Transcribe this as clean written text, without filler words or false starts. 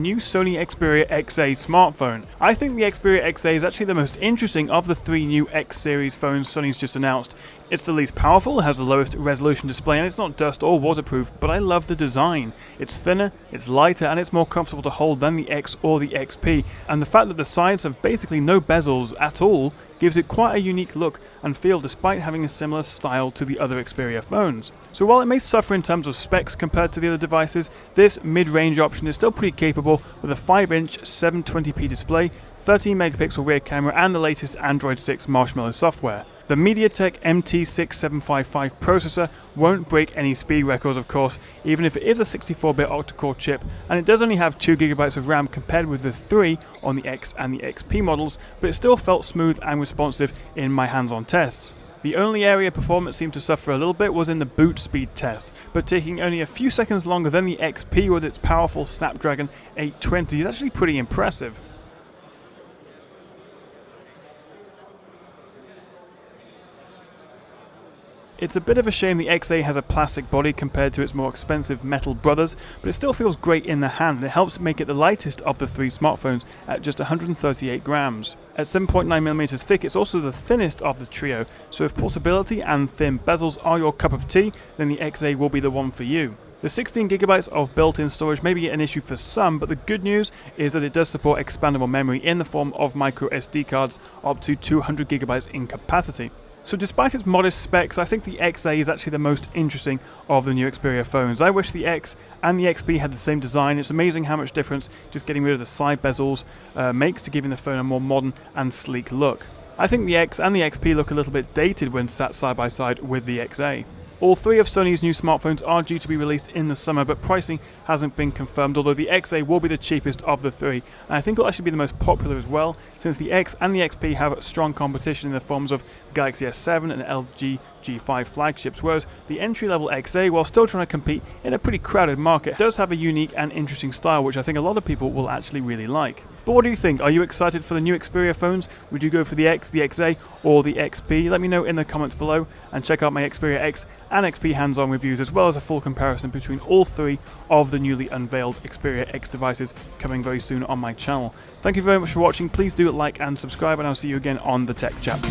new Sony Xperia XZ smartphone. I think the Xperia XZ is actually the most interesting of the 3 new X series phones Sony's just announced. It's the least powerful, has the lowest resolution display, and it's not dust or waterproof, but I love the design. It's thinner, it's lighter, and it's more comfortable to hold than the X or the XP, and the fact that the sides have basically no bezels at all gives it quite a unique look and feel despite having a similar style to the other Xperia phones. So while it may suffer in terms of specs compared to the other devices, this mid-range option is still pretty capable with a 5-inch 720p display, 13-megapixel rear camera, and the latest Android 6 Marshmallow software. The MediaTek MT6755 processor won't break any speed records, of course, even if it is a 64-bit octa-core chip, and it does only have 2GB of RAM compared with the 3 on the X and the XP models, but it still felt smooth and responsive in my hands-on tests. The only area performance seemed to suffer a little bit was in the boot speed test, but taking only a few seconds longer than the XP with its powerful Snapdragon 820 is actually pretty impressive. It's a bit of a shame the XA has a plastic body compared to its more expensive metal brothers, but it still feels great in the hand and it helps make it the lightest of the 3 smartphones at just 138 grams. At 7.9mm thick, it's also the thinnest of the trio, so if portability and thin bezels are your cup of tea, then the XA will be the one for you. The 16GB of built-in storage may be an issue for some, but the good news is that it does support expandable memory in the form of micro SD cards up to 200GB in capacity. So despite its modest specs, I think the XA is actually the most interesting of the new Xperia phones. I wish the X and the XP had the same design. It's amazing how much difference just getting rid of the side bezels makes to giving the phone a more modern and sleek look. I think the X and the XP look a little bit dated when sat side by side with the XA. All 3 of Sony's new smartphones are due to be released in the summer, but pricing hasn't been confirmed, although the XA will be the cheapest of the 3, and I think it will actually be the most popular as well, since the X and the XP have strong competition in the forms of the Galaxy S7 and LG G5 flagships, whereas the entry-level XA, while still trying to compete in a pretty crowded market, does have a unique and interesting style, which I think a lot of people will actually really like. But what do you think? Are you excited for the new Xperia phones? Would you go for the X, the XA, or the XP? Let me know in the comments below, and check out my Xperia X and XP hands-on reviews, as well as a full comparison between all 3 of the newly unveiled Xperia X devices coming very soon on my channel. Thank you very much for watching. Please do like and subscribe, and I'll see you again on the Tech Chat.